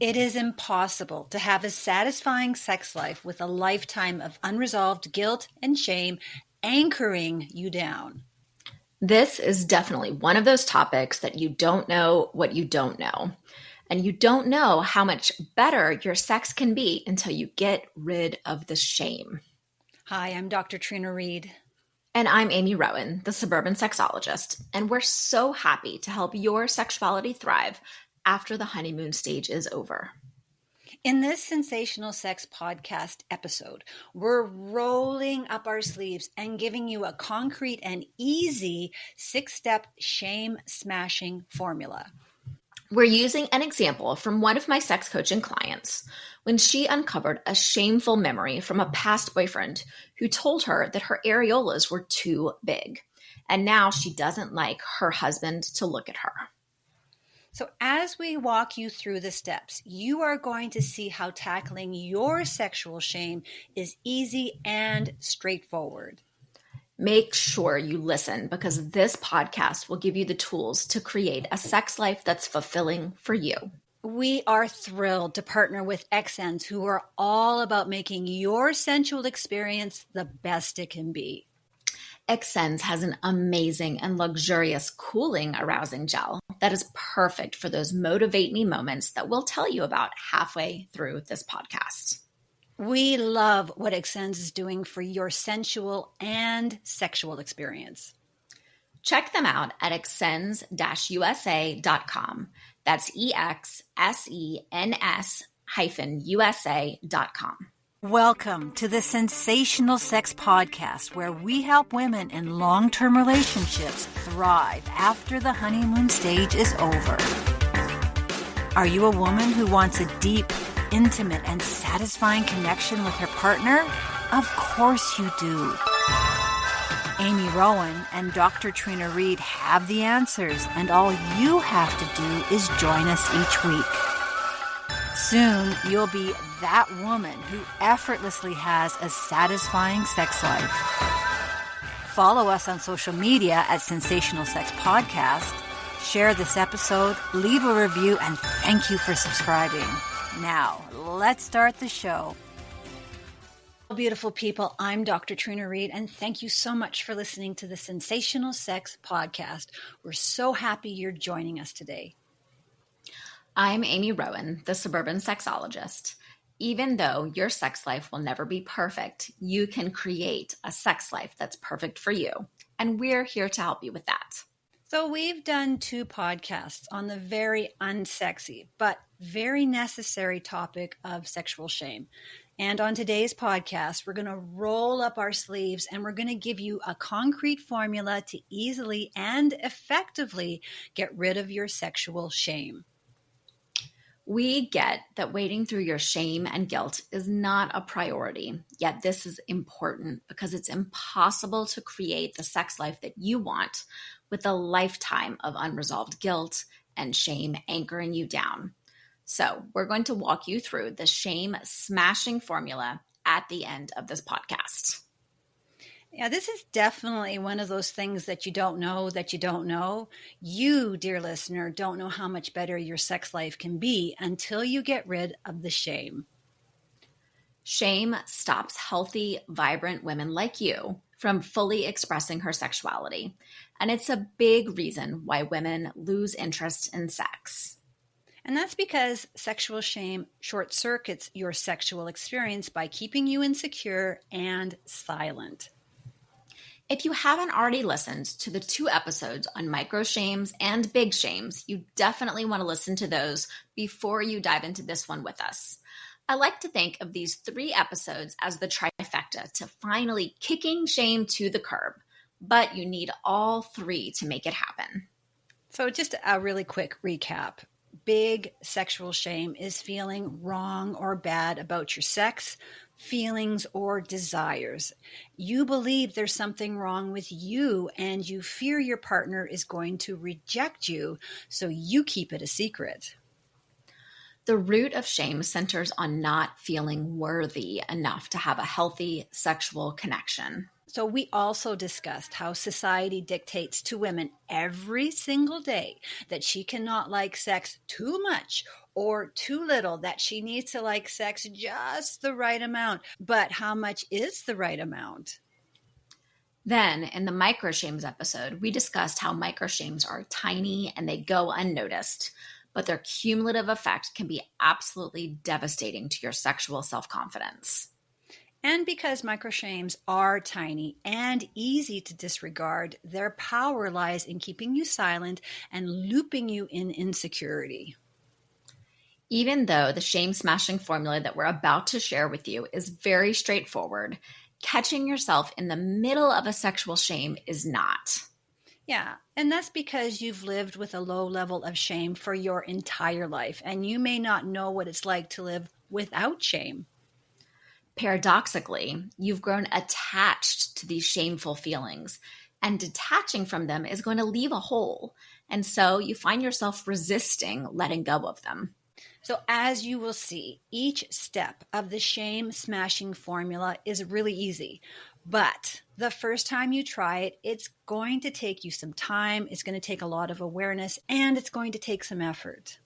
It is impossible to have a satisfying sex life with a lifetime of unresolved guilt and shame anchoring you down. This is definitely one of those topics that you don't know what you don't know. And you don't know how much better your sex can be until you get rid of the shame. Hi, I'm Dr. Trina Reed. And I'm Amy Rowan, the suburban sexologist. And we're so happy to help your sexuality thrive after the honeymoon stage is over. In this Sensational Sex podcast episode, we're rolling up our sleeves and giving you a concrete and easy 6-step shame smashing formula. We're using an example from one of my sex coaching clients when she uncovered a shameful memory from a past boyfriend who told her that her areolas were too big. And now she doesn't like her husband to look at her. So as we walk you through the steps, you are going to see how tackling your sexual shame is easy and straightforward. Make sure you listen because this podcast will give you the tools to create a sex life that's fulfilling for you. We are thrilled to partner with XNs who are all about making your sensual experience the best it can be. XNs has an amazing and luxurious cooling arousing gel that is perfect for those motivate me moments that we'll tell you about halfway through this podcast. We love what XNs is doing for your sensual and sexual experience. Check them out at exsens-usa.com. That's EXSENS-USA.com. Welcome to the Sensational Sex Podcast, where we help women in long-term relationships thrive after the honeymoon stage is over. Are you a woman who wants a deep, intimate, and satisfying connection with her partner? Of course you do. Amy Rowan and Dr. Trina Reed have the answers, and all you have to do is join us each week. Soon, you'll be that woman who effortlessly has a satisfying sex life. Follow us on social media at Sensational Sex Podcast. Share this episode, leave a review, and thank you for subscribing. Now, let's start the show. Beautiful people, I'm Dr. Trina Reed, and thank you so much for listening to the Sensational Sex Podcast. We're so happy you're joining us today. I'm Amy Rowan, the suburban sexologist. Even though your sex life will never be perfect, you can create a sex life that's perfect for you. And we're here to help you with that. So we've done 2 podcasts on the very unsexy, but very necessary topic of sexual shame. And on today's podcast, we're going to roll up our sleeves and we're going to give you a concrete formula to easily and effectively get rid of your sexual shame. We get that wading through your shame and guilt is not a priority, yet this is important because it's impossible to create the sex life that you want with a lifetime of unresolved guilt and shame anchoring you down. So we're going to walk you through the shame smashing formula at the end of this podcast. Yeah, this is definitely one of those things that you don't know that you don't know. You, dear listener, don't know how much better your sex life can be until you get rid of the shame. Shame stops healthy, vibrant women like you from fully expressing her sexuality. And it's a big reason why women lose interest in sex. And that's because sexual shame short circuits your sexual experience by keeping you insecure and silent. If you haven't already listened to the 2 episodes on micro shames and big shames, you definitely want to listen to those before you dive into this one with us. I like to think of these 3 episodes as the trifecta to finally kicking shame to the curb, but you need all 3 to make it happen. So just a really quick recap. Big sexual shame is feeling wrong or bad about your sex, feelings, or desires. You believe there's something wrong with you and you fear your partner is going to reject you, so you keep it a secret. The root of shame centers on not feeling worthy enough to have a healthy sexual connection. So we also discussed how society dictates to women every single day that she cannot like sex too much or too little, that she needs to like sex just the right amount. But how much is the right amount? Then, in the micro shames episode, we discussed how micro shames are tiny and they go unnoticed, but their cumulative effect can be absolutely devastating to your sexual self-confidence. And because microshames are tiny and easy to disregard, their power lies in keeping you silent and looping you in insecurity. Even though the shame smashing formula that we're about to share with you is very straightforward, catching yourself in the middle of a sexual shame is not. Yeah, and that's because you've lived with a low level of shame for your entire life, and you may not know what it's like to live without shame. Paradoxically, you've grown attached to these shameful feelings, and detaching from them is going to leave a hole. And so you find yourself resisting letting go of them. So as you will see, each step of the shame smashing formula is really easy. But the first time you try it, it's going to take you some time. It's going to take a lot of awareness, and it's going to take some effort.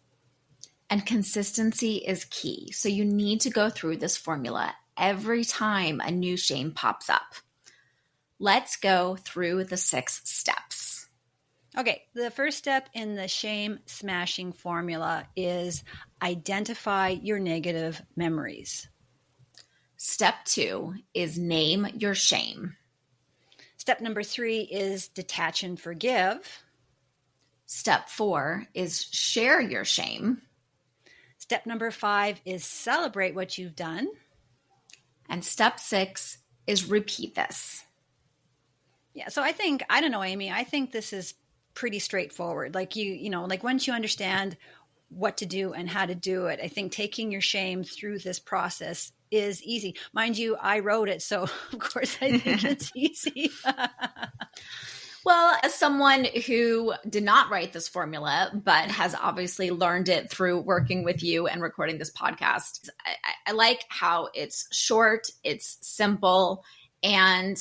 And consistency is key. So you need to go through this formula every time a new shame pops up. Let's go through the 6 steps. Okay, the first step in the shame smashing formula is identify your negative memories. Step 2 is name your shame. Step number 3 is detach and forgive. Step 4 is share your shame. Step number 5 is celebrate what you've done. And step 6 is repeat this. Yeah, so I don't know, Amy, I think this is pretty straightforward. Like like once you understand what to do and how to do it, I think taking your shame through this process is easy. Mind you, I wrote it, so of course I think it's easy. Well, as someone who did not write this formula, but has obviously learned it through working with you and recording this podcast, I like how it's short, it's simple, and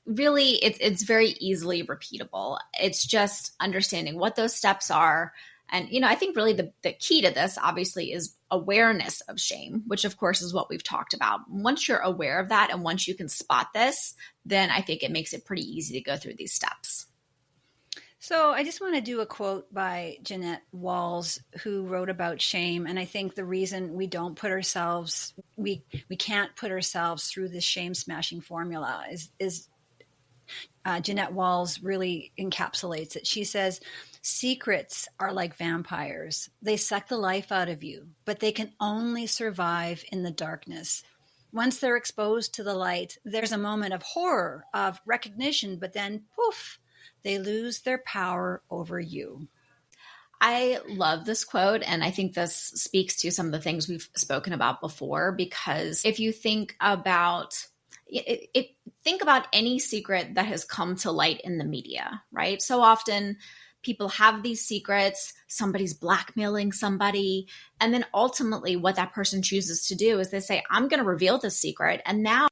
really it's very easily repeatable. It's just understanding what those steps are. And, I think really the key to this obviously is awareness of shame, which of course is what we've talked about. Once you're aware of that and once you can spot this, then I think it makes it pretty easy to go through these steps. So I just want to do a quote by Jeanette Walls, who wrote about shame. And I think the reason we don't put ourselves, we can't put ourselves through this shame smashing formula is Jeanette Walls really encapsulates it. She says, secrets are like vampires. They suck the life out of you, but they can only survive in the darkness. Once they're exposed to the light, there's a moment of horror, of recognition, but then poof, they lose their power over you. I love this quote, and I think this speaks to some of the things we've spoken about before, because if you think about think about any secret that has come to light in the media, right? So often people have these secrets, somebody's blackmailing somebody, and then ultimately what that person chooses to do is they say, I'm going to reveal this secret, and now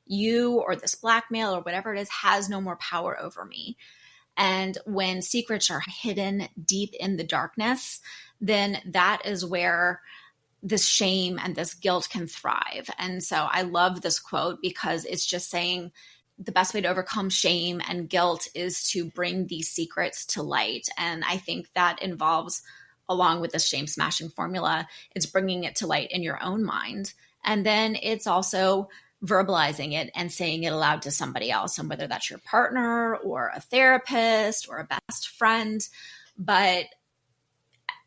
you or this blackmail or whatever it is has no more power over me. And when secrets are hidden deep in the darkness, then that is where this shame and this guilt can thrive. And so I love this quote because it's just saying the best way to overcome shame and guilt is to bring these secrets to light. And I think that involves, along with the shame smashing formula, it's bringing it to light in your own mind. And then it's also verbalizing it and saying it aloud to somebody else, and whether that's your partner or a therapist or a best friend. But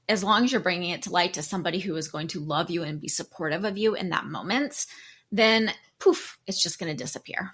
as long as you're bringing it to light to somebody who is going to love you and be supportive of you in that moment, then poof, it's just going to disappear.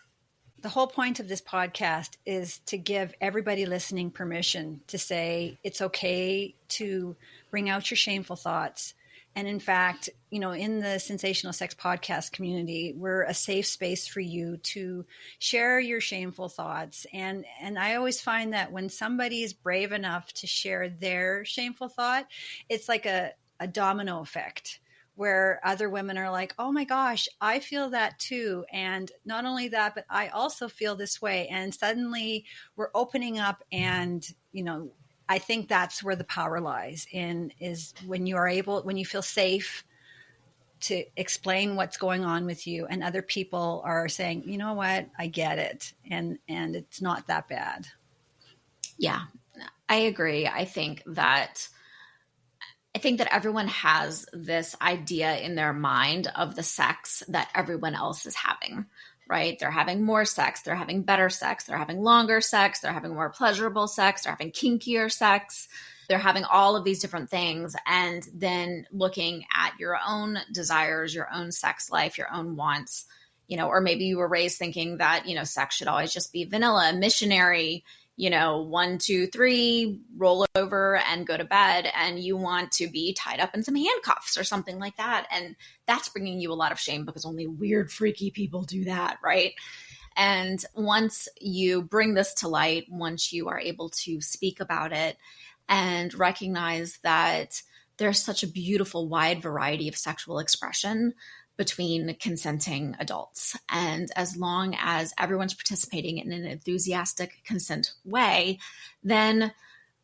The whole point of this podcast is to give everybody listening permission to say it's okay to bring out your shameful thoughts. And in fact, in the Sensational Sex Podcast community, we're a safe space for you to share your shameful thoughts. And I always find that when somebody is brave enough to share their shameful thought, it's like a domino effect where other women are like, oh my gosh, I feel that too. And not only that, but I also feel this way. And suddenly we're opening up and, I think that's where the power lies is when you feel safe to explain what's going on with you, and other people are saying, you know what, I get it. And it's not that bad. Yeah, I agree. I think that everyone has this idea in their mind of the sex that everyone else is having, right? They're having more sex, they're having better sex, they're having longer sex, they're having more pleasurable sex, they're having kinkier sex, they're having all of these different things. And then looking at your own desires, your own sex life, your own wants, or maybe you were raised thinking that, sex should always just be vanilla, missionary, 1, 2, 3, roll over and go to bed, and you want to be tied up in some handcuffs or something like that. And that's bringing you a lot of shame because only weird, freaky people do that, right? And once you bring this to light, once you are able to speak about it and recognize that there's such a beautiful, wide variety of sexual expression between consenting adults. And as long as everyone's participating in an enthusiastic consent way, then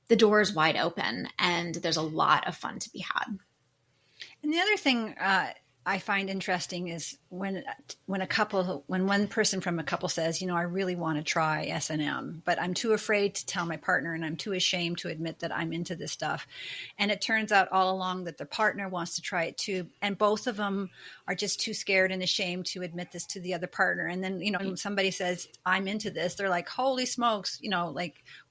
the door is wide open and there's a lot of fun to be had. And the other thing I find interesting is when one person from a couple says, I really want to try S&M, but I'm too afraid to tell my partner and I'm too ashamed to admit that I'm into this stuff. And it turns out all along that the partner wants to try it too. And both of them are just too scared and ashamed to admit this to the other partner. And then, when somebody says, I'm into this, they're like, holy smokes,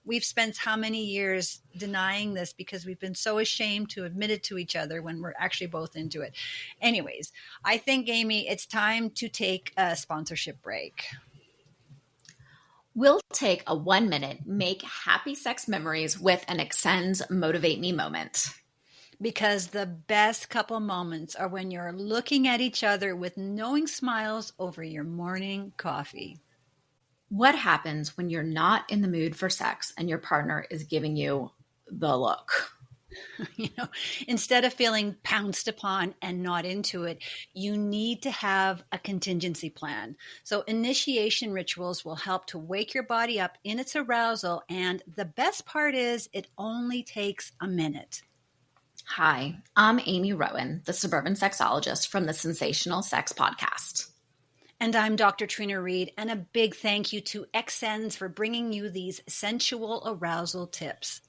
we've spent how many years denying this because we've been so ashamed to admit it to each other when we're actually both into it. Anyways, I think, Amy, it's time to take a sponsorship break. We'll take a 1-minute make happy sex memories with an Extends Motivate Me moment. Because the best couple moments are when you're looking at each other with knowing smiles over your morning coffee. What happens when you're not in the mood for sex and your partner is giving you the look? Instead of feeling pounced upon and not into it, you need to have a contingency plan. So initiation rituals will help to wake your body up in its arousal. And the best part is it only takes a minute. Hi, I'm Amy Rowan, the suburban sexologist from the Sensational Sex Podcast. And I'm Dr. Trina Reed, and a big thank you to XSens for bringing you these sensual arousal tips.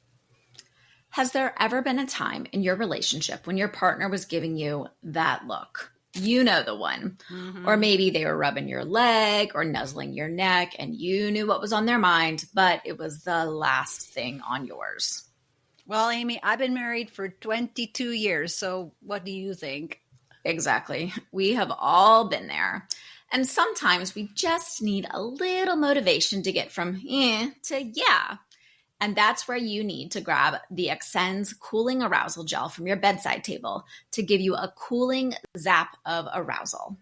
Has there ever been a time in your relationship when your partner was giving you that look? You know the one. Mm-hmm. Or maybe they were rubbing your leg or nuzzling your neck and you knew what was on their mind, but it was the last thing on yours. Well, Amy, I've been married for 22 years, so what do you think? Exactly. We have all been there. And sometimes we just need a little motivation to get from to yeah. And that's where you need to grab the Extends Cooling Arousal Gel from your bedside table to give you a cooling zap of arousal.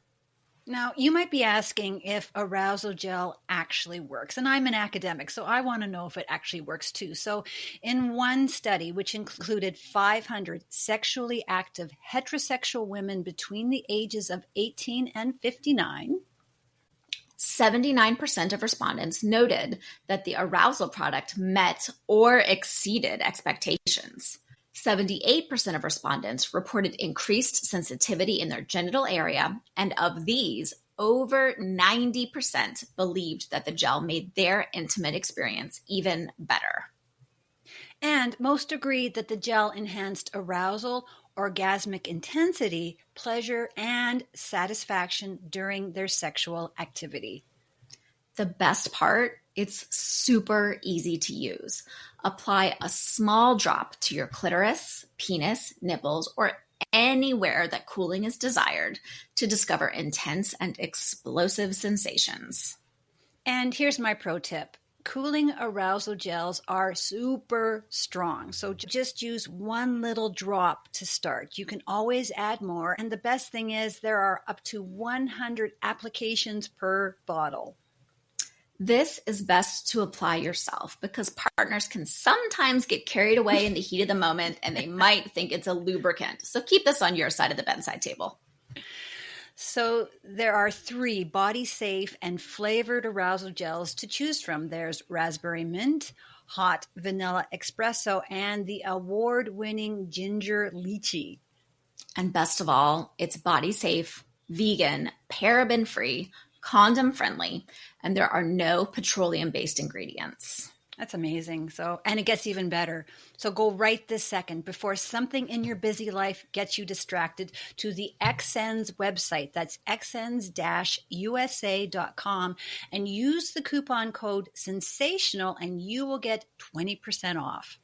Now, you might be asking if arousal gel actually works. And I'm an academic, so I want to know if it actually works too. So in one study, which included 500 sexually active heterosexual women between the ages of 18 and 59, 79% of respondents noted that the arousal product met or exceeded expectations. 78% of respondents reported increased sensitivity in their genital area, and of these, over 90% believed that the gel made their intimate experience even better. And most agreed that the gel enhanced arousal, orgasmic intensity, pleasure, and satisfaction during their sexual activity. The best part, it's super easy to use. Apply a small drop to your clitoris, penis, nipples, or anywhere that cooling is desired to discover intense and explosive sensations. And here's my pro tip. Cooling arousal gels are super strong. So just use one little drop to start. You can always add more. And the best thing is there are up to 100 applications per bottle. This is best to apply yourself because partners can sometimes get carried away in the heat of the moment and they might think it's a lubricant. So keep this on your side of the bedside table. So there are 3 body-safe and flavored arousal gels to choose from. There's raspberry mint, hot vanilla espresso, and the award-winning ginger lychee. And best of all, it's body safe, vegan, paraben free, condom friendly, and there are no petroleum based ingredients. That's amazing. So, and it gets even better. So go right this second before something in your busy life gets you distracted to the XN's website. That's xns-usa.com and use the coupon code sensational and you will get 20% off.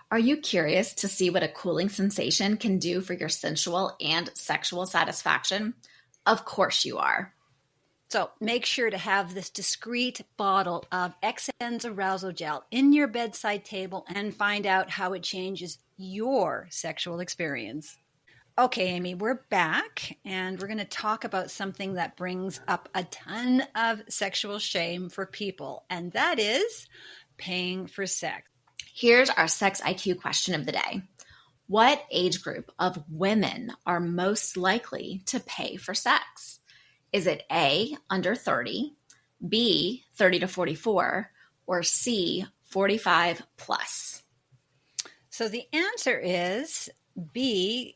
Are you curious to see what a cooling sensation can do for your sensual and sexual satisfaction? Of course you are. So make sure to have this discreet bottle of XN's arousal gel in your bedside table and find out how it changes your sexual experience. Okay, Amy, we're back and we're going to talk about something that brings up a ton of sexual shame for people, and that is paying for sex. Here's our sex IQ question of the day. What age group of women are most likely to pay for sex? Is it A, under 30, B, 30 to 44, or C, 45 plus? So the answer is B.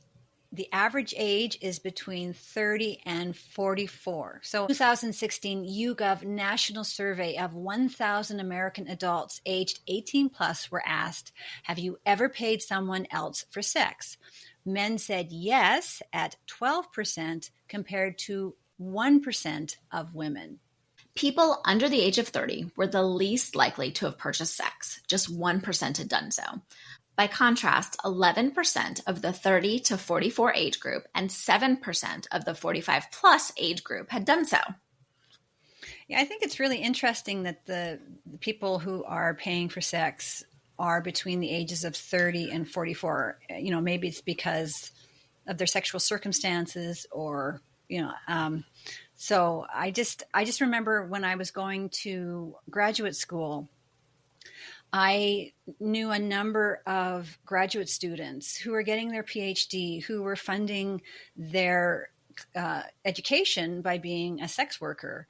The average age is between 30 and 44. So 2016 YouGov national survey of 1,000 American adults aged 18 plus were asked, have you ever paid someone else for sex? Men said yes at 12% compared to 1% of women. People under the age of 30 were the least likely to have purchased sex. Just 1% had done so. By contrast, 11% of the 30 to 44 age group and 7% of the 45 plus age group had done so. Yeah, I think it's really interesting that the people who are paying for sex are between the ages of 30 and 44. You know, maybe it's because of their sexual circumstances or so I just remember when I was going to graduate school, I knew a number of graduate students who were getting their PhD, who were funding their education by being a sex worker.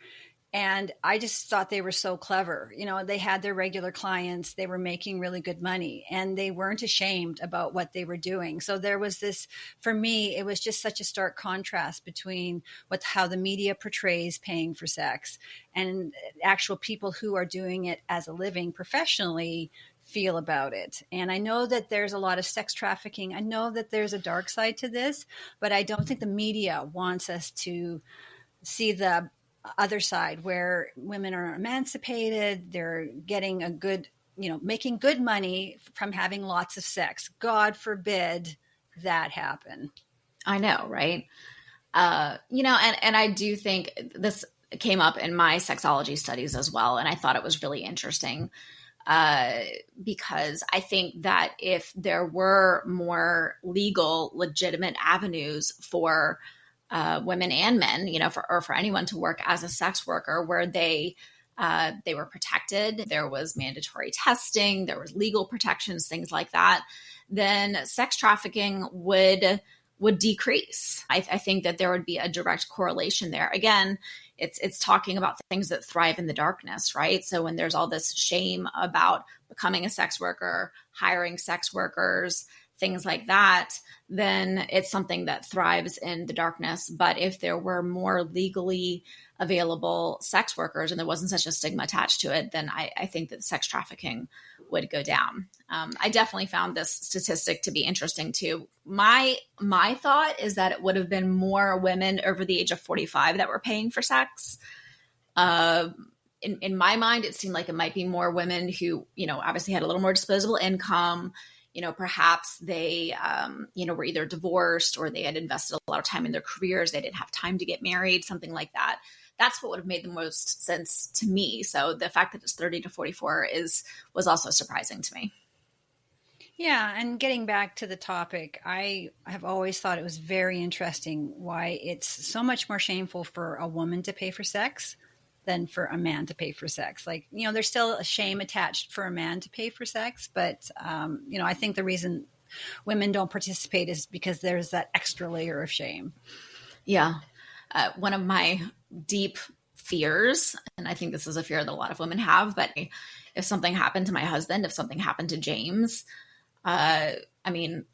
And I just thought they were so clever. You know, they had their regular clients, they were making really good money, and they weren't ashamed about what they were doing. So there was this, for me, it was just such a stark contrast between how the media portrays paying for sex and actual people who are doing it as a living professionally feel about it. And I know that there's a lot of sex trafficking. I know that there's a dark side to this, but I don't think the media wants us to see the other side where women are emancipated, they're getting a good, making good money from having lots of sex. God forbid that happen. I know, right? And I do think this came up in my sexology studies as well. And I thought it was really interesting because I think that if there were more legal, legitimate avenues for women and men, for anyone to work as a sex worker where they were protected, there was mandatory testing, there was legal protections, things like that, then sex trafficking would decrease. I think that there would be a direct correlation there. Again, it's talking about things that thrive in the darkness, right? So when there's all this shame about becoming a sex worker, hiring sex workers, things like that, then it's something that thrives in the darkness. But if there were more legally available sex workers and there wasn't such a stigma attached to it, then I think that sex trafficking would go down. I definitely found this statistic to be interesting too. My thought is that it would have been more women over the age of 45 that were paying for sex. In my mind, it seemed like it might be more women who, obviously had a little more disposable income. Perhaps they, were either divorced or they had invested a lot of time in their careers. They didn't have time to get married, something like that. That's what would have made the most sense to me. So the fact that it's 30 to 44 was also surprising to me. Yeah. And getting back to the topic, I have always thought it was very interesting why it's so much more shameful for a woman to pay for sex than for a man to pay for sex. Like, there's still a shame attached for a man to pay for sex. But, I think the reason women don't participate is because there's that extra layer of shame. Yeah. One of my deep fears, and I think this is a fear that a lot of women have, but if something happened to my husband, if something happened to James, I mean,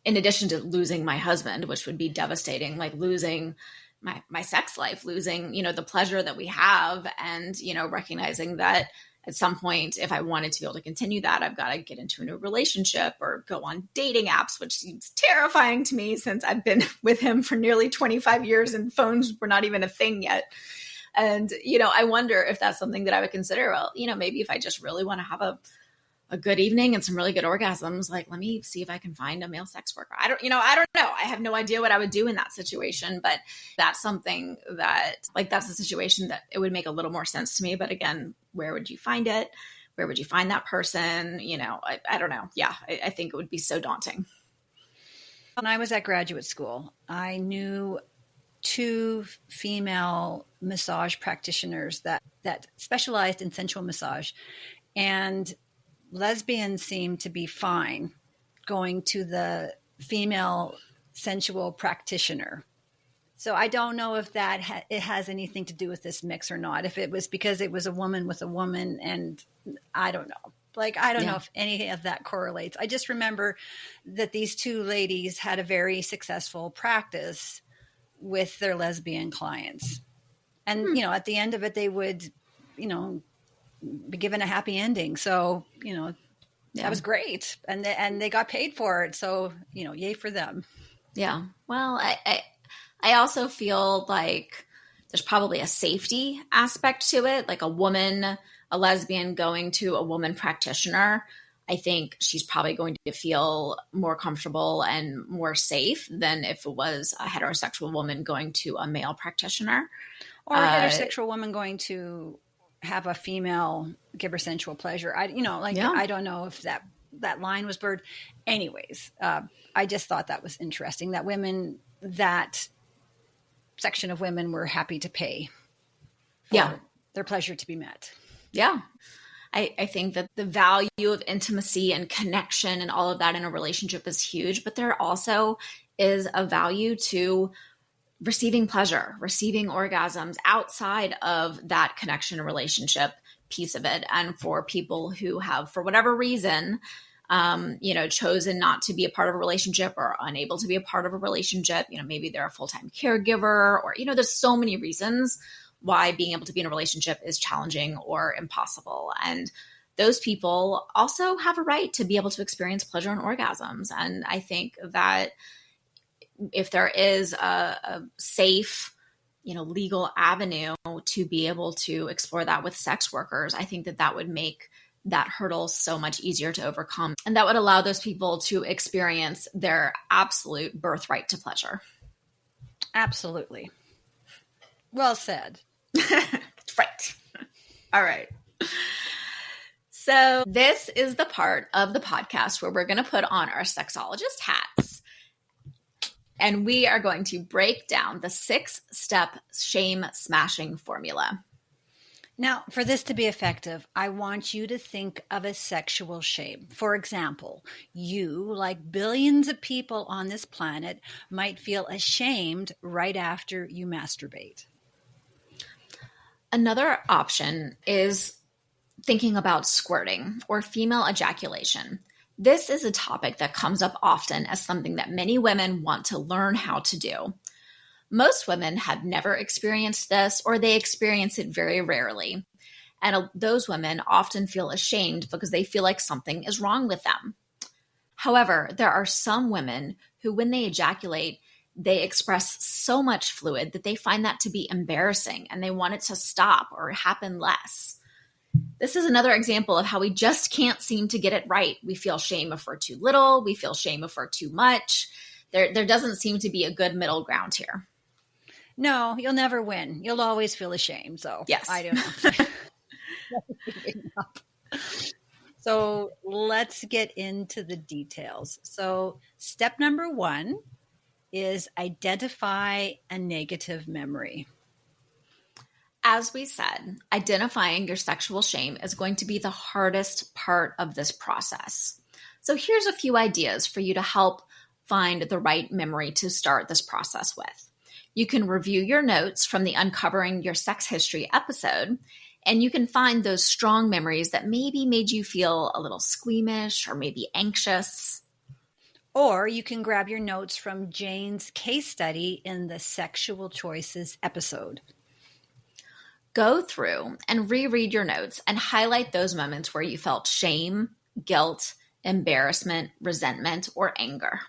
in addition to losing my husband, which would be devastating, like losing my sex life, losing, the pleasure that we have, and, recognizing that at some point, if I wanted to be able to continue that, I've got to get into a new relationship or go on dating apps, which seems terrifying to me since I've been with him for nearly 25 years and phones were not even a thing yet. And, I wonder if that's something that I would consider. Well, maybe if I just really want to have a good evening and some really good orgasms, like, let me see if I can find a male sex worker. I don't know. I have no idea what I would do in that situation, but that's something that, like, that's a situation that it would make a little more sense to me. But again, where would you find it? Where would you find that person? I don't know. Yeah. I think it would be so daunting. When I was at graduate school, I knew 2 female massage practitioners that specialized in sensual massage, and lesbians seem to be fine going to the female sensual practitioner. So I don't know if that it has anything to do with this mix or not. If it was because it was a woman with a woman, and I don't know. I don't know if any of that correlates. I just remember that these 2 ladies had a very successful practice with their lesbian clients. And, at the end of it, they would, be given a happy ending. So, that was great. And they got paid for it. So, yay for them. Yeah. Well, I also feel like there's probably a safety aspect to it. Like a lesbian going to a woman practitioner, I think she's probably going to feel more comfortable and more safe than if it was a heterosexual woman going to a male practitioner. Or a heterosexual woman going to have a female give her sensual pleasure. I don't know if that line was blurred. Anyways, I just thought that was interesting that section of women were happy to pay for their pleasure to be met. Yeah. I think that the value of intimacy and connection and all of that in a relationship is huge, but there also is a value to receiving pleasure, receiving orgasms outside of that connection and relationship piece of it. And for people who have, for whatever reason, chosen not to be a part of a relationship or unable to be a part of a relationship, maybe they're a full-time caregiver or, there's so many reasons why being able to be in a relationship is challenging or impossible. And those people also have a right to be able to experience pleasure and orgasms. And I think that if there is a safe, legal avenue to be able to explore that with sex workers, I think that would make that hurdle so much easier to overcome. And that would allow those people to experience their absolute birthright to pleasure. Absolutely. Well said. Right. All right. So this is the part of the podcast where we're going to put on our sexologist hats. And we are going to break down the 6-step shame smashing formula. Now, for this to be effective, I want you to think of a sexual shame. For example, you, like billions of people on this planet, might feel ashamed right after you masturbate. Another option is thinking about squirting or female ejaculation. This is a topic that comes up often as something that many women want to learn how to do. Most women have never experienced this, or they experience it very rarely. And those women often feel ashamed because they feel like something is wrong with them. However, there are some women who, when they ejaculate, they express so much fluid that they find that to be embarrassing and they want it to stop or happen less. This is another example of how we just can't seem to get it right. We feel shame if we're too little. We feel shame if we're too much. There doesn't seem to be a good middle ground here. No, you'll never win. You'll always feel ashamed. So yes. I don't know. So let's get into the details. So step number 1 is identify a negative memory. As we said, identifying your sexual shame is going to be the hardest part of this process. So here's a few ideas for you to help find the right memory to start this process with. You can review your notes from the Uncovering Your Sex History episode, and you can find those strong memories that maybe made you feel a little squeamish or maybe anxious. Or you can grab your notes from Jane's case study in the Sexual Choices episode. Go through and reread your notes and highlight those moments where you felt shame, guilt, embarrassment, resentment, or anger.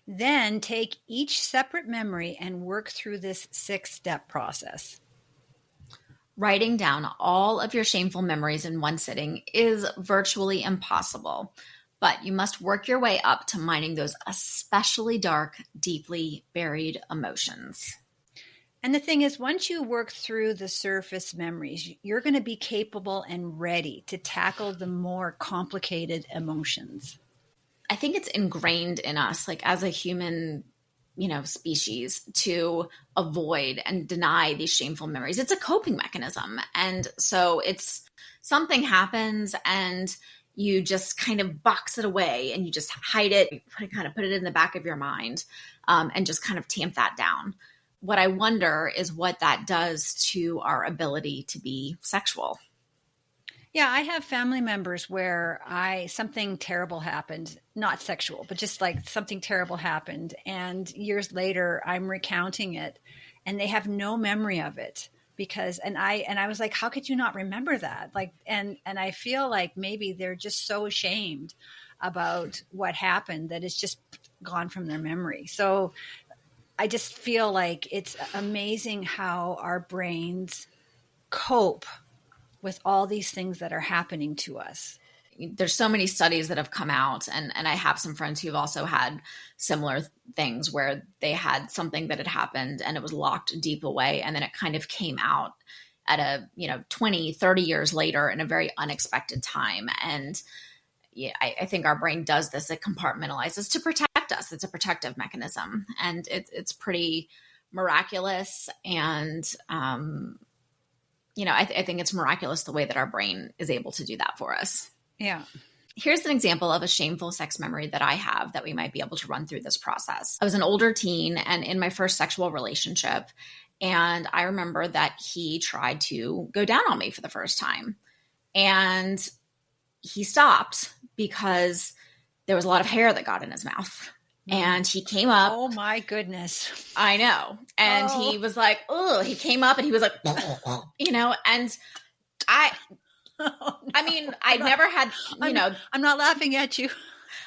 Then take each separate memory and work through this 6-step process. Writing down all of your shameful memories in one sitting is virtually impossible, but you must work your way up to mining those especially dark, deeply buried emotions. And the thing is, once you work through the surface memories, you're going to be capable and ready to tackle the more complicated emotions. I think it's ingrained in us, like as a human, species, to avoid and deny these shameful memories. It's a coping mechanism. And so it's something happens and you just kind of box it away and you just hide it, kind of put it in the back of your mind, and just kind of tamp that down. What I wonder is what that does to our ability to be sexual. Yeah, I have family members where something terrible happened, not sexual, but just like something terrible happened. And years later, I'm recounting it and they have no memory of it and I was like, how could you not remember that? Like, and I feel like maybe they're just so ashamed about what happened that it's just gone from their memory. So I just feel like it's amazing how our brains cope with all these things that are happening to us. There's so many studies that have come out, and I have some friends who've also had similar things where they had something that had happened and it was locked deep away, and then it kind of came out at a 20, 30 years later in a very unexpected time. And yeah, I think our brain does this. It compartmentalizes to protect us. It's a protective mechanism, and it's pretty miraculous. And I think it's miraculous the way that our brain is able to do that for us. Yeah. Here's an example of a shameful sex memory that I have that we might be able to run through this process. I was an older teen and in my first sexual relationship, and I remember that he tried to go down on me for the first time. And he stopped because there was a lot of hair that got in his mouth. And he came up. Oh my goodness. I know. And he was like, oh, he came up and he was like, and I mean, I never had, I'm not laughing at you.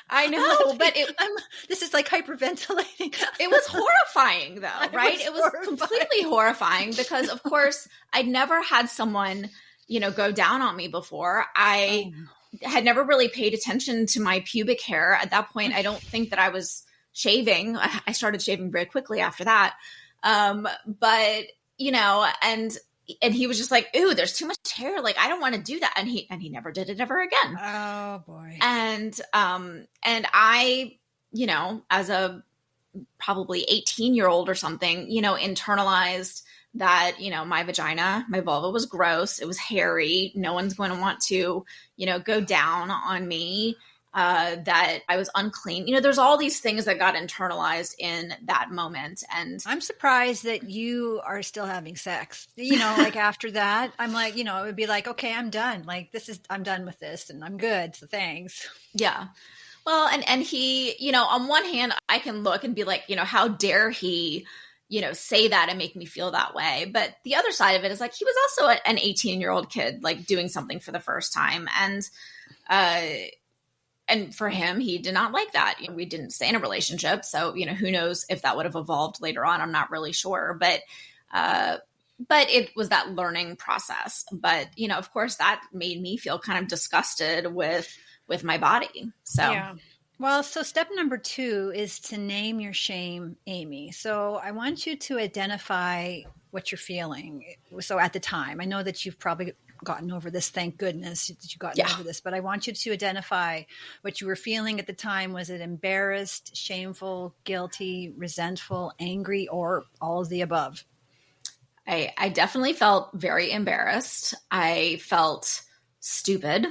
I know, but this is like hyperventilating. It was horrifying though, right? It was completely horrifying because of course I'd never had someone, go down on me before. I had never really paid attention to my pubic hair. At that point, I don't think that I was shaving. I started shaving very quickly after that. But, and he was just like, ooh, there's too much hair. Like, I don't want to do that. And he never did it ever again. Oh boy. And I, as a probably 18-year-old or something, internalized that, my vagina, my vulva was gross. It was hairy. No one's going to want to, go down on me, that I was unclean. There's all these things that got internalized in that moment. And I'm surprised that you are still having sex, like after that. I'm like, it would be like, okay, I'm done. Like I'm done with this and I'm good. So thanks. Yeah. Well, and he, on one hand, I can look and be like, how dare he, say that and make me feel that way. But the other side of it is like, he was also an 18-year-old kid, like doing something for the first time. And for him, he did not like that. We didn't stay in a relationship. So, who knows if that would have evolved later on. I'm not really sure. But it was that learning process. But, of course, that made me feel kind of disgusted with my body. So, yeah. Well, so step number 2 is to name your shame, Amy. So I want you to identify what you're feeling. So at the time, I know that you've probably gotten over this. Thank goodness that you've gotten over this. But I want you to identify what you were feeling at the time. Was it embarrassed, shameful, guilty, resentful, angry, or all of the above? I definitely felt very embarrassed. I felt stupid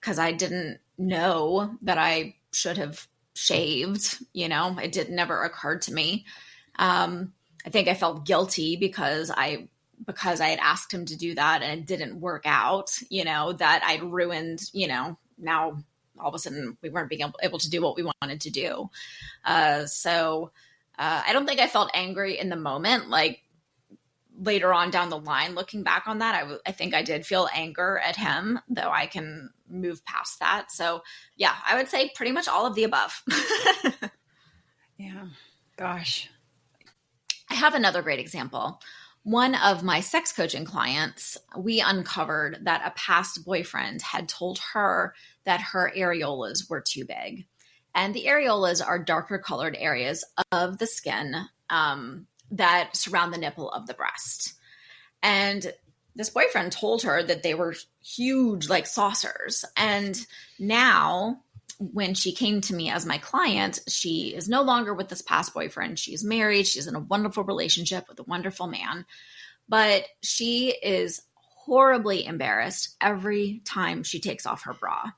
because I didn't know that I should have shaved. It never occurred to me. I I think I felt guilty because I had asked him to do that and it didn't work out, that I'd ruined, now all of a sudden we weren't being able to do what we wanted to do. So I don't think I felt angry in the moment. Like later on down the line, looking back on that, I think I did feel anger at him, though I can move past that. So yeah, I would say pretty much all of the above. Yeah. Gosh. I have another great example. One of my sex coaching clients, we uncovered that a past boyfriend had told her that her areolas were too big. And the areolas are darker colored areas of the skin that surround the nipple of the breast. And this boyfriend told her that they were huge, like saucers. And now when she came to me as my client, she is no longer with this past boyfriend. She's married. She's in a wonderful relationship with a wonderful man. But she is horribly embarrassed every time she takes off her bra.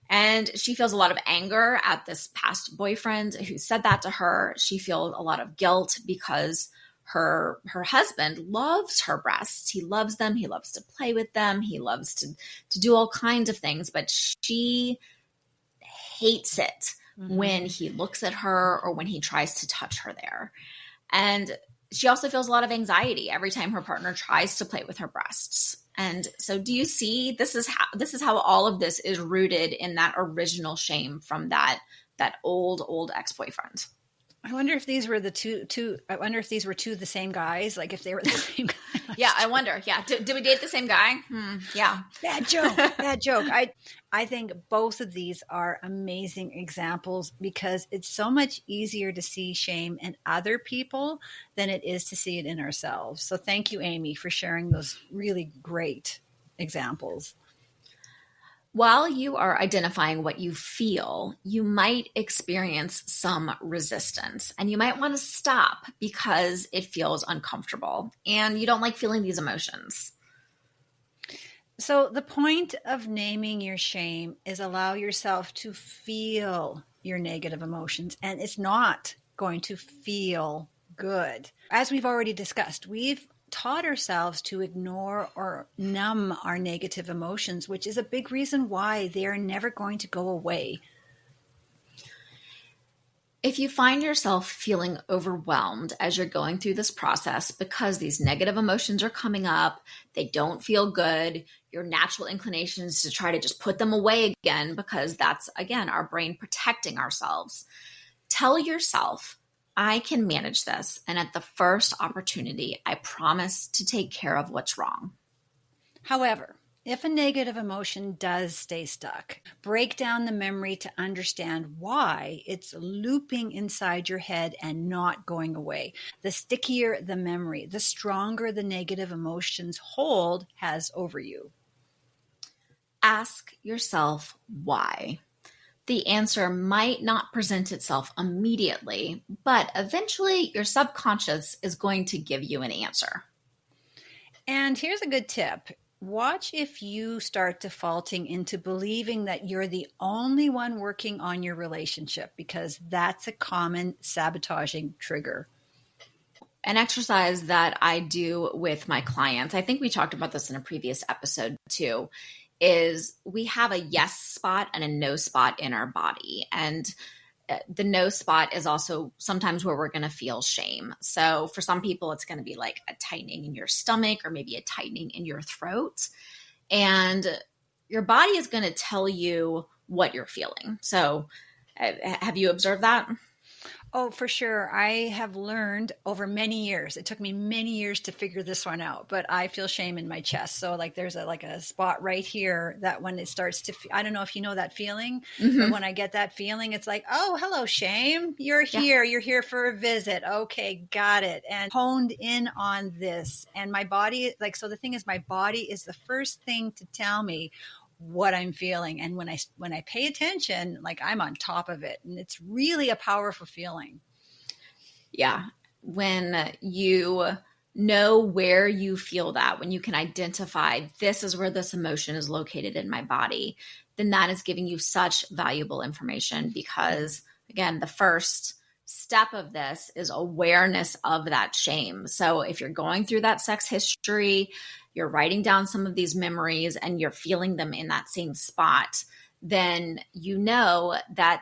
And she feels a lot of anger at this past boyfriend who said that to her. She feels a lot of guilt because her husband loves her breasts. He loves them. He loves to play with them. He loves to do all kinds of things. But she hates it when he looks at her or when he tries to touch her there. And she also feels a lot of anxiety every time her partner tries to play with her breasts. And so do you see, this is how all of this is rooted in that original shame from that old ex-boyfriend. I wonder if these were I wonder if these were two of the same guys, like if they were the same guy. Yeah, I wonder. Yeah. Did we date the same guy? Yeah. Bad joke. I think both of these are amazing examples because it's so much easier to see shame in other people than it is to see it in ourselves. So thank you, Amy, for sharing those really great examples. While you are identifying what you feel, you might experience some resistance and you might want to stop because it feels uncomfortable and you don't like feeling these emotions. So the point of naming your shame is allow yourself to feel your negative emotions, and it's not going to feel good. As we've already discussed, we've taught ourselves to ignore or numb our negative emotions, which is a big reason why they are never going to go away. If you find yourself feeling overwhelmed as you're going through this process because these negative emotions are coming up, they don't feel good, your natural inclination is to try to just put them away again because that's, again, our brain protecting ourselves. Tell yourself, I can manage this, and at the first opportunity, I promise to take care of what's wrong. However, if a negative emotion does stay stuck, break down the memory to understand why it's looping inside your head and not going away. The stickier the memory, the stronger the negative emotions hold has over you. Ask yourself why. The answer might not present itself immediately, but eventually your subconscious is going to give you an answer. And here's a good tip. Watch if you start defaulting into believing that you're the only one working on your relationship, because that's a common sabotaging trigger. An exercise that I do with my clients, I think we talked about this in a previous episode too, is we have a yes spot and a no spot in our body. And the no spot is also sometimes where we're going to feel shame. So for some people, it's going to be like a tightening in your stomach or maybe a tightening in your throat. And your body is going to tell you what you're feeling. So have you observed that? Oh, for sure. I have learned over many years. It took me many years to figure this one out, but I feel shame in my chest. So like there's a spot right here that when it starts to, I don't know if you know that feeling, but when I get that feeling, it's like, oh, hello, shame. You're here. You're here for a visit. Okay, got it. And honed in on this. And my body, so the thing is, my body is the first thing to tell me what I'm feeling. And when I pay attention, I'm on top of it. And it's really a powerful feeling. Yeah. When you know where you feel that, when you can identify this is where this emotion is located in my body, then that is giving you such valuable information because, again, the first step of this is awareness of that shame. So if you're going through that sex history, you're writing down some of these memories and you're feeling them in that same spot, then you know that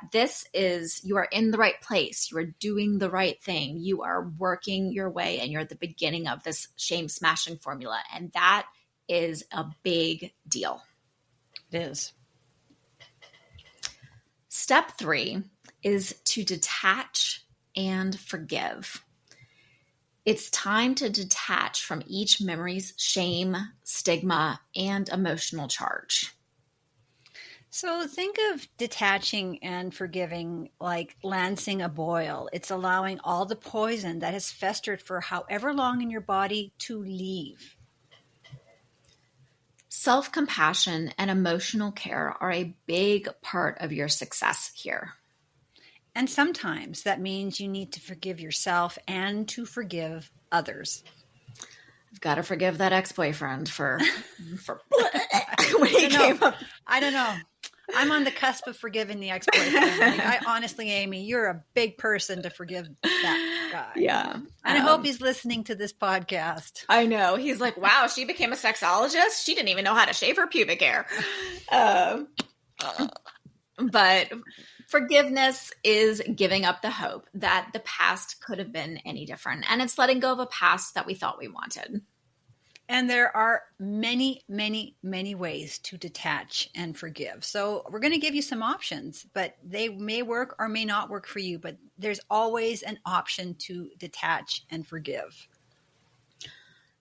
you are in the right place. You are doing the right thing. You are working your way and you're at the beginning of this shame smashing formula. And that is a big deal. It is. Step 3 is to detach and forgive. It's time to detach from each memory's shame, stigma, and emotional charge. So think of detaching and forgiving like lancing a boil. It's allowing all the poison that has festered for however long in your body to leave. Self-compassion and emotional care are a big part of your success here. And sometimes that means you need to forgive yourself and to forgive others. I've got to forgive that ex-boyfriend for when he came up. I don't know. I'm on the cusp of forgiving the ex-boyfriend. I honestly, Amy, you're a big person to forgive that guy. Yeah. And I hope he's listening to this podcast. I know. He's like, wow, she became a sexologist. She didn't even know how to shave her pubic hair. But forgiveness is giving up the hope that the past could have been any different. And it's letting go of a past that we thought we wanted. And there are many, many, many ways to detach and forgive. So we're going to give you some options, but they may work or may not work for you. But there's always an option to detach and forgive.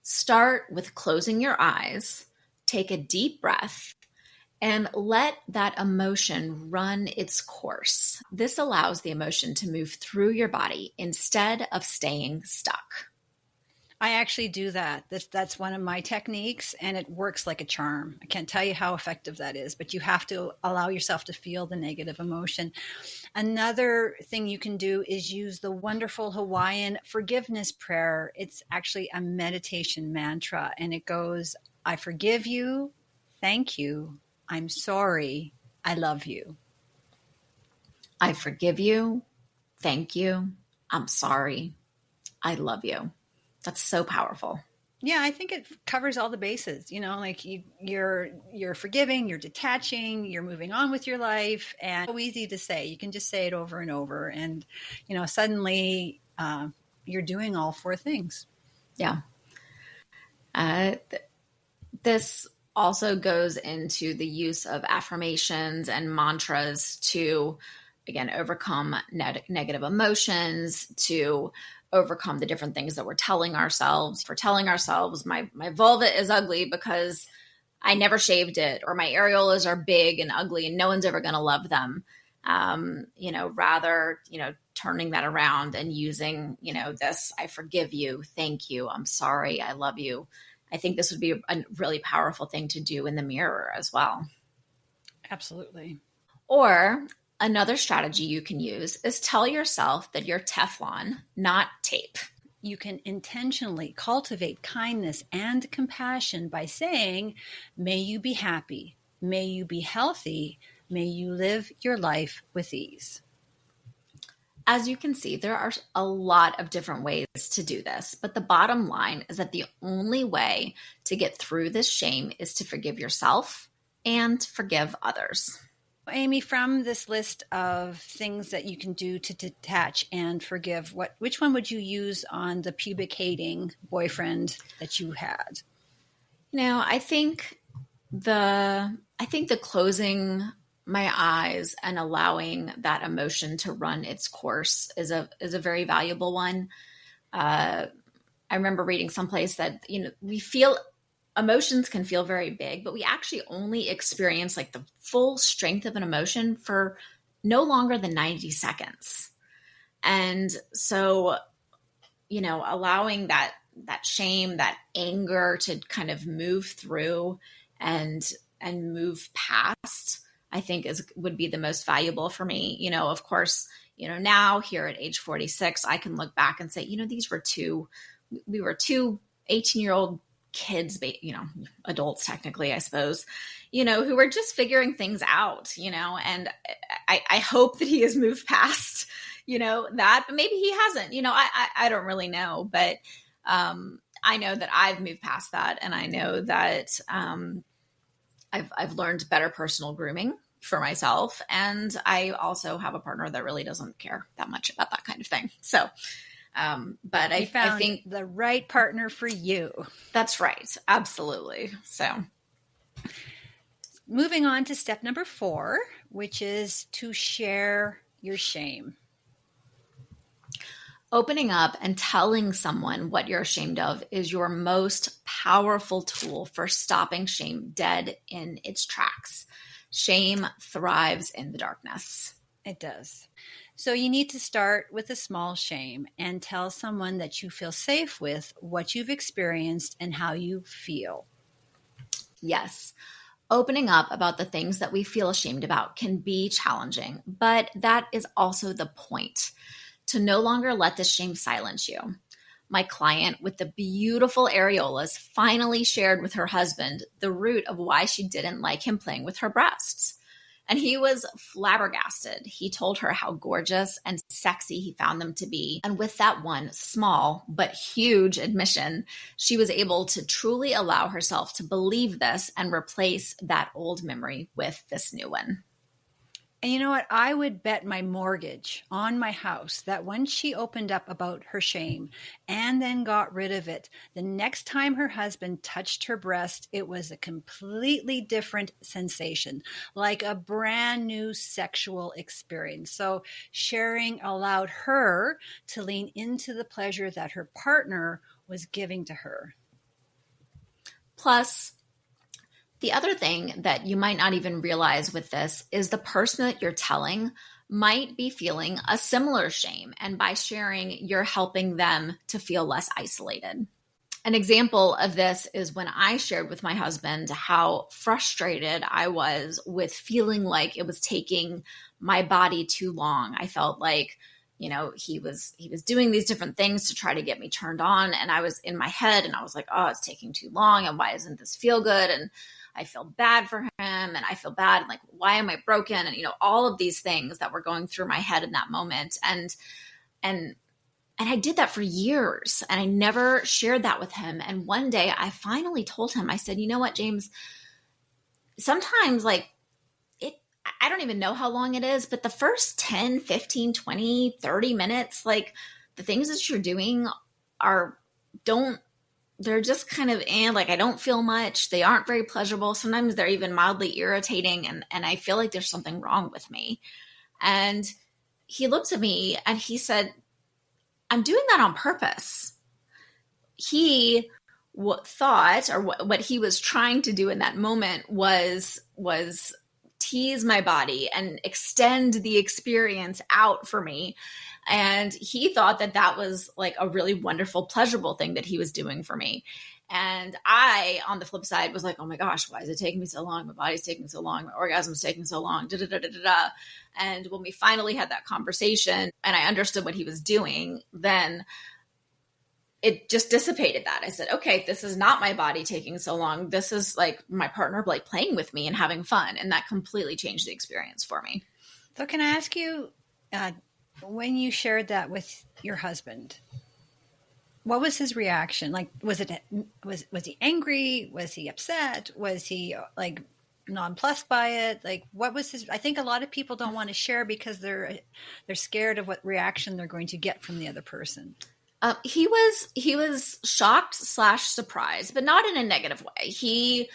Start with closing your eyes, take a deep breath, and let that emotion run its course. This allows the emotion to move through your body instead of staying stuck. I actually do that. That's one of my techniques, and it works like a charm. I can't tell you how effective that is, but you have to allow yourself to feel the negative emotion. Another thing you can do is use the wonderful Hawaiian forgiveness prayer. It's actually a meditation mantra, and it goes, I forgive you, thank you, I'm sorry, I love you. I forgive you, thank you, I'm sorry, I love you. That's so powerful. Yeah, I think it covers all the bases. Like you're forgiving, you're detaching, you're moving on with your life, and it's so easy to say. You can just say it over and over, and suddenly you're doing all 4 things. Yeah. This also goes into the use of affirmations and mantras to, again, overcome negative emotions, to overcome the different things that we're telling ourselves. For telling ourselves, my vulva is ugly because I never shaved it, or my areolas are big and ugly and no one's ever going to love them. Rather, turning that around and using, this, I forgive you, thank you, I'm sorry, I love you. I think this would be a really powerful thing to do in the mirror as well. Absolutely. Or another strategy you can use is tell yourself that you're Teflon, not tape. You can intentionally cultivate kindness and compassion by saying, may you be happy, may you be healthy, may you live your life with ease. As you can see, there are a lot of different ways to do this, but the bottom line is that the only way to get through this shame is to forgive yourself and forgive others. Amy, from this list of things that you can do to detach and forgive, which one would you use on the pubic hating boyfriend that you had? I think the closing my eyes and allowing that emotion to run its course is a very valuable one. I remember reading someplace that, we feel emotions can feel very big, but we actually only experience like the full strength of an emotion for no longer than 90 seconds. And so, allowing that shame, that anger to kind of move through and move past, I think would be the most valuable for me. Of course, now here at age 46, I can look back and say, we were two 18-year-old kids, adults technically, I suppose, who were just figuring things out, and I hope that he has moved past, that, but maybe he hasn't, I don't really know, but I know that I've moved past that. And I know that I've learned better personal grooming for myself. And I also have a partner that really doesn't care that much about that kind of thing. So, but I think the right partner for you. That's right. Absolutely. So moving on to step number 4, which is to share your shame. Opening up and telling someone what you're ashamed of is your most powerful tool for stopping shame dead in its tracks. Shame thrives in the darkness. It does. So you need to start with a small shame and tell someone that you feel safe with what you've experienced and how you feel. Yes. Opening up about the things that we feel ashamed about can be challenging, but that is also the point. To no longer let the shame silence you. My client with the beautiful areolas finally shared with her husband the root of why she didn't like him playing with her breasts. And he was flabbergasted. He told her how gorgeous and sexy he found them to be. And with that one small but huge admission, she was able to truly allow herself to believe this and replace that old memory with this new one. And you know what? I would bet my mortgage on my house that when she opened up about her shame and then got rid of it, the next time her husband touched her breast, it was a completely different sensation, like a brand new sexual experience. So sharing allowed her to lean into the pleasure that her partner was giving to her. Plus, the other thing that you might not even realize with this is the person that you're telling might be feeling a similar shame. And by sharing, you're helping them to feel less isolated. An example of this is when I shared with my husband how frustrated I was with feeling like it was taking my body too long. I felt like, he was doing these different things to try to get me turned on. And I was in my head and I was like, oh, it's taking too long. And why doesn't this feel good? And I feel bad for him and I feel bad. And like, why am I broken? And, all of these things that were going through my head in that moment. And I did that for years and I never shared that with him. And one day I finally told him, I said, you know what, James, sometimes I don't even know how long it is, but the first 10, 15, 20, 30 minutes, like the things that you're doing they're just kind of, I don't feel much. They aren't very pleasurable. Sometimes they're even mildly irritating. And I feel like there's something wrong with me. And he looked at me and he said, I'm doing that on purpose. He thought, or what he was trying to do in that moment was tease my body and extend the experience out for me. And he thought that was like a really wonderful, pleasurable thing that he was doing for me. And I, on the flip side, was like, oh my gosh, why is it taking me so long? My body's taking so long. My orgasm's taking so long. Da, da, da, da, da, da. And when we finally had that conversation and I understood what he was doing, then it just dissipated that. I said, okay, this is not my body taking so long. This is like my partner like playing with me and having fun. And that completely changed the experience for me. So can I ask you, when you shared that with your husband, what was his reaction? Like, was he angry? Was he upset? Was he like nonplussed by it? Like, what was his? I think a lot of people don't want to share because they're scared of what reaction they're going to get from the other person. He was shocked / surprised, but not in a negative way.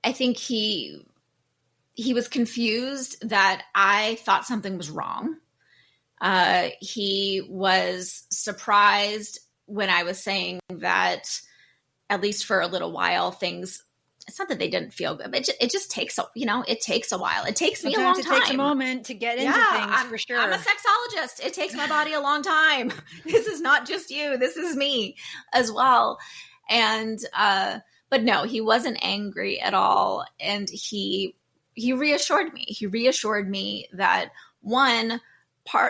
I think he was confused that I thought something was wrong. He was surprised when I was saying that, at least for a little while, things, it's not that they didn't feel good, but it just takes, it takes a while. It takes me a long time. It takes a moment to get into things, for sure. I'm a sexologist. It takes my body a long time. This is not just you. This is me as well. And, but no, he wasn't angry at all. And he reassured me. He reassured me that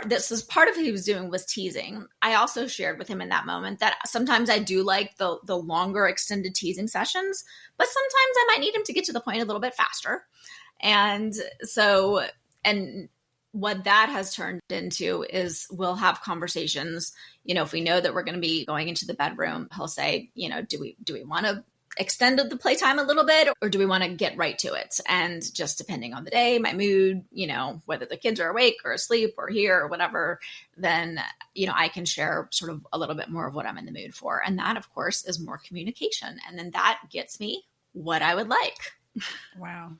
this was part of what he was doing was teasing. I also shared with him in that moment that sometimes I do like the longer extended teasing sessions, but sometimes I might need him to get to the point a little bit faster. And so, and what that has turned into is we'll have conversations, if we know that we're going to be going into the bedroom, he'll say, do we want to extend the playtime a little bit, or do we want to get right to it? And just depending on the day, my mood, whether the kids are awake or asleep or here or whatever, then, I can share sort of a little bit more of what I'm in the mood for. And that, of course, is more communication. And then that gets me what I would like. Wow.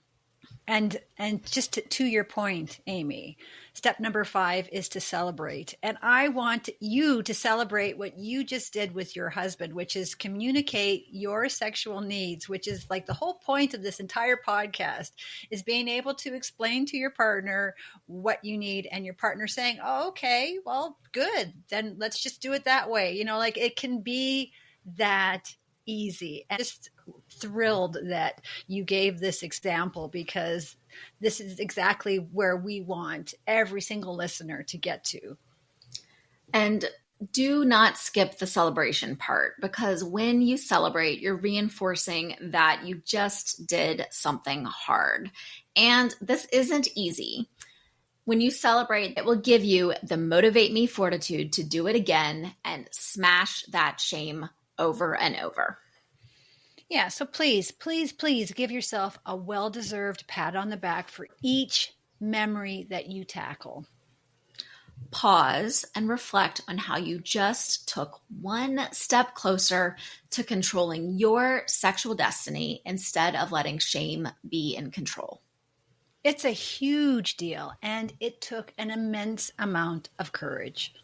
And just to your point, Amy, step number 5 is to celebrate. And I want you to celebrate what you just did with your husband, which is communicate your sexual needs, which is like the whole point of this entire podcast, is being able to explain to your partner what you need, and your partner saying, oh, okay, well, good. Then let's just do it that way. It can be that easy. And just thrilled that you gave this example, because this is exactly where we want every single listener to get to. And do not skip the celebration part, because when you celebrate, you're reinforcing that you just did something hard. And this isn't easy. When you celebrate, it will give you the motivate me fortitude to do it again and smash that shame over and over. Yeah, so please, please, please give yourself a well-deserved pat on the back for each memory that you tackle. Pause and reflect on how you just took one step closer to controlling your sexual destiny instead of letting shame be in control. It's a huge deal, and it took an immense amount of courage.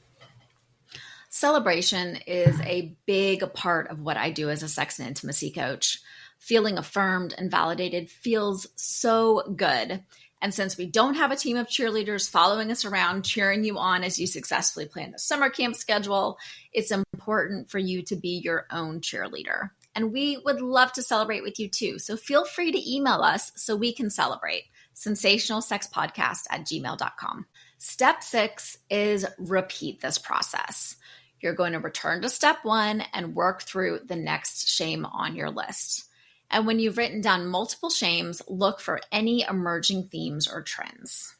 Celebration is a big part of what I do as a sex and intimacy coach. Feeling affirmed and validated feels so good. And since we don't have a team of cheerleaders following us around, cheering you on as you successfully plan the summer camp schedule, it's important for you to be your own cheerleader. And we would love to celebrate with you too. So feel free to email us so we can celebrate. sensationalsexpodcast@gmail.com. Step 6 is repeat this process. You're going to return to step 1 and work through the next shame on your list. And when you've written down multiple shames, look for any emerging themes or trends.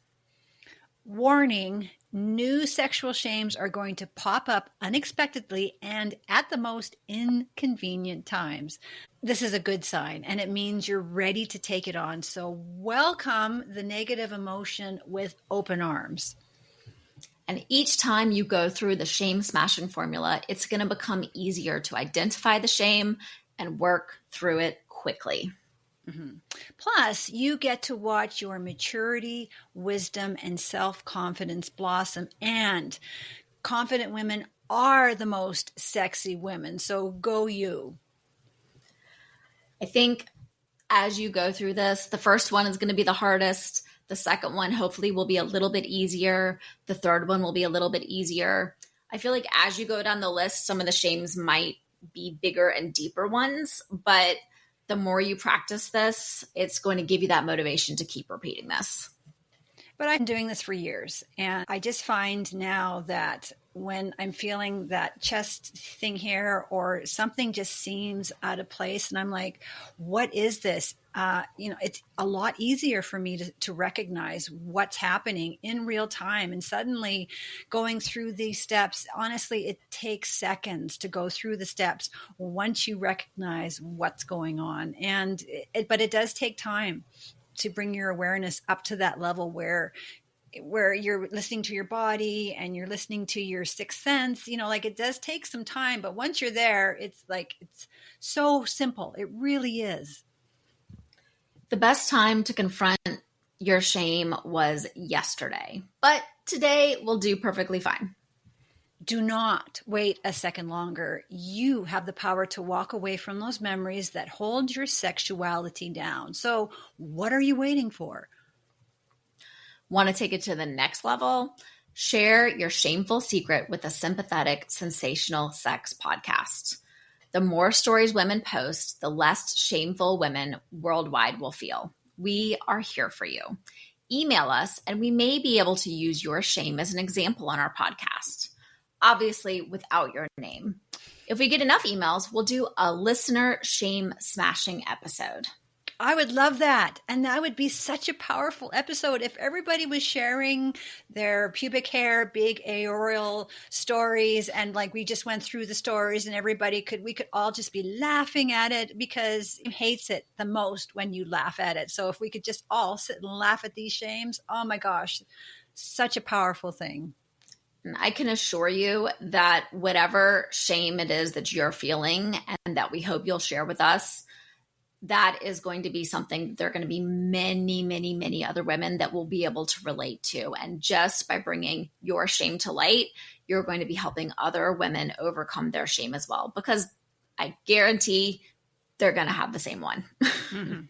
Warning, new sexual shames are going to pop up unexpectedly and at the most inconvenient times. This is a good sign, and it means you're ready to take it on. So welcome the negative emotion with open arms. And each time you go through the shame smashing formula, it's going to become easier to identify the shame and work through it quickly. Mm-hmm. Plus, you get to watch your maturity, wisdom, and self-confidence blossom. And confident women are the most sexy women. So go you. I think as you go through this, the first one is going to be the hardest. The second one hopefully will be a little bit easier. The third one will be a little bit easier. I feel like as you go down the list, some of the shames might be bigger and deeper ones, but the more you practice this, it's going to give you that motivation to keep repeating this. But I've been doing this for years, and I just find now that when I'm feeling that chest thing here or something just seems out of place, and I'm like, what is this? It's a lot easier for me to recognize what's happening in real time. And suddenly going through these steps, honestly, it takes seconds to go through the steps once you recognize what's going on. But it does take time to bring your awareness up to that level where you're listening to your body and you're listening to your sixth sense. It does take some time, but once you're there, it's so simple. It really is. The best time to confront your shame was yesterday, but today will do perfectly fine. Do not wait a second longer. You have the power to walk away from those memories that hold your sexuality down. So what are you waiting for? Want to take it to the next level? Share your shameful secret with a sympathetic, sensational sex podcast. The more stories women post, the less shameful women worldwide will feel. We are here for you. Email us, and we may be able to use your shame as an example on our podcast. Obviously, without your name. If we get enough emails, we'll do a listener shame smashing episode. I would love that. And that would be such a powerful episode if everybody was sharing their pubic hair, big areola stories. And like we just went through the stories and we could all just be laughing at it, because it hates it the most when you laugh at it. So if we could just all sit and laugh at these shames, oh my gosh, such a powerful thing. I can assure you that whatever shame it is that you're feeling and that we hope you'll share with us, that is going to be something there are going to be many, many, many other women that will be able to relate to. And just by bringing your shame to light, you're going to be helping other women overcome their shame as well, because I guarantee they're going to have the same one. Mm-hmm.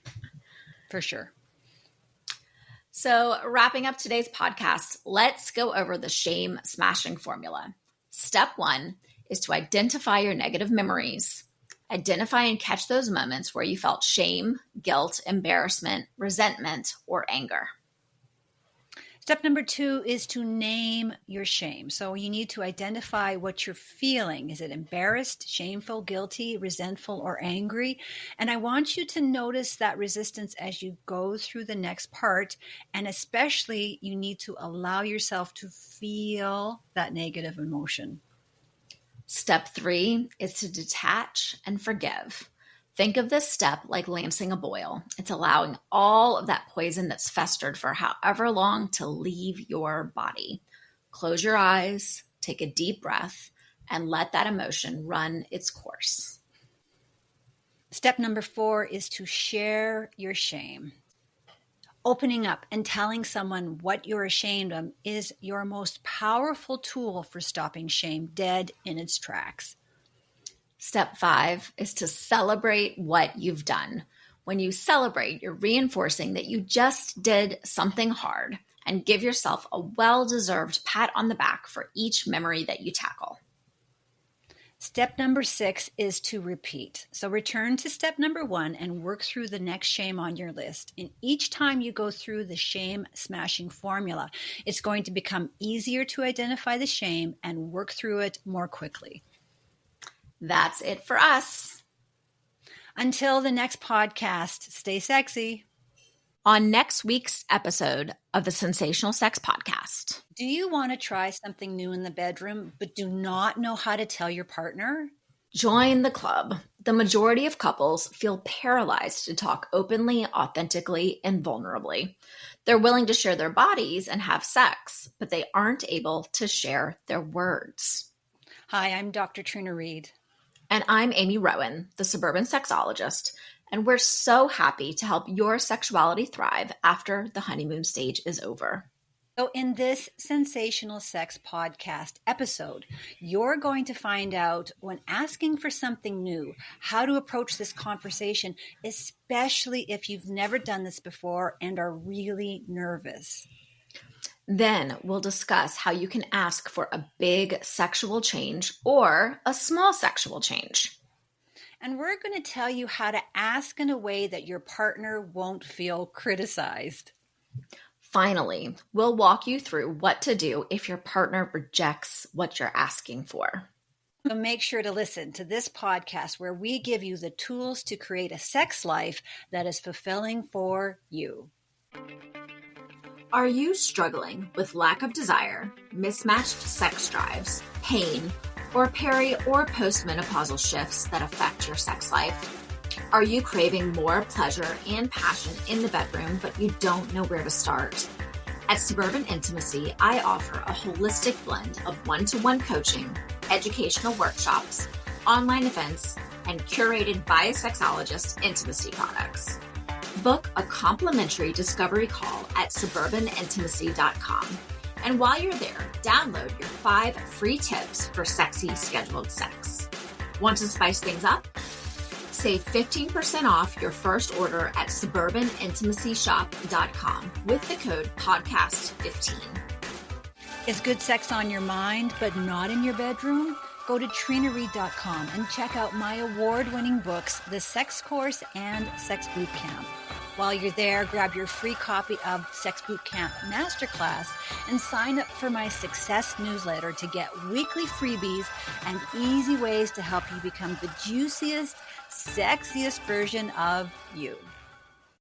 For sure. So wrapping up today's podcast, let's go over the shame smashing formula. Step 1 is to identify your negative memories. Identify and catch those moments where you felt shame, guilt, embarrassment, resentment, or anger. Step number 2 is to name your shame. So you need to identify what you're feeling. Is it embarrassed, shameful, guilty, resentful, or angry? And I want you to notice that resistance as you go through the next part. And especially, you need to allow yourself to feel that negative emotion. Step 3 is to detach and forgive. Think of this step like lancing a boil. It's allowing all of that poison that's festered for however long to leave your body. Close your eyes, take a deep breath, and let that emotion run its course. Step number 4 is to share your shame. Opening up and telling someone what you're ashamed of is your most powerful tool for stopping shame dead in its tracks. Step 5 is to celebrate what you've done. When you celebrate, you're reinforcing that you just did something hard, and give yourself a well-deserved pat on the back for each memory that you tackle. Step number 6 is to repeat. So return to step number 1 and work through the next shame on your list. And each time you go through the shame smashing formula, it's going to become easier to identify the shame and work through it more quickly. That's it for us. Until the next podcast, stay sexy. On next week's episode of the Sensational Sex Podcast. Do you want to try something new in the bedroom, but do not know how to tell your partner? Join the club. The majority of couples feel paralyzed to talk openly, authentically, and vulnerably. They're willing to share their bodies and have sex, but they aren't able to share their words. Hi, I'm Dr. Trina Reed. And I'm Amy Rowan, the suburban sexologist, and we're so happy to help your sexuality thrive after the honeymoon stage is over. So in this Sensational Sex Podcast episode, you're going to find out, when asking for something new, how to approach this conversation, especially if you've never done this before and are really nervous. Then we'll discuss how you can ask for a big sexual change or a small sexual change. And we're going to tell you how to ask in a way that your partner won't feel criticized. Finally, we'll walk you through what to do if your partner rejects what you're asking for. So make sure to listen to this podcast where we give you the tools to create a sex life that is fulfilling for you. Are you struggling with lack of desire, mismatched sex drives, pain, or peri- or postmenopausal shifts that affect your sex life? Are you craving more pleasure and passion in the bedroom, but you don't know where to start? At Suburban Intimacy, I offer a holistic blend of one-to-one coaching, educational workshops, online events, and curated by a sexologist intimacy products. Book a complimentary discovery call at suburbanintimacy.com. And while you're there, download your 5 free tips for sexy scheduled sex. Want to spice things up? Save 15% off your first order at suburbanintimacyshop.com with the code podcast15. Is good sex on your mind but not in your bedroom? Go to trinareed.com and check out my award-winning books, The Sex Course and Sex Boot Camp. While you're there, grab your free copy of Sex Boot Camp Masterclass and sign up for my Success newsletter to get weekly freebies and easy ways to help you become the juiciest, sexiest version of you.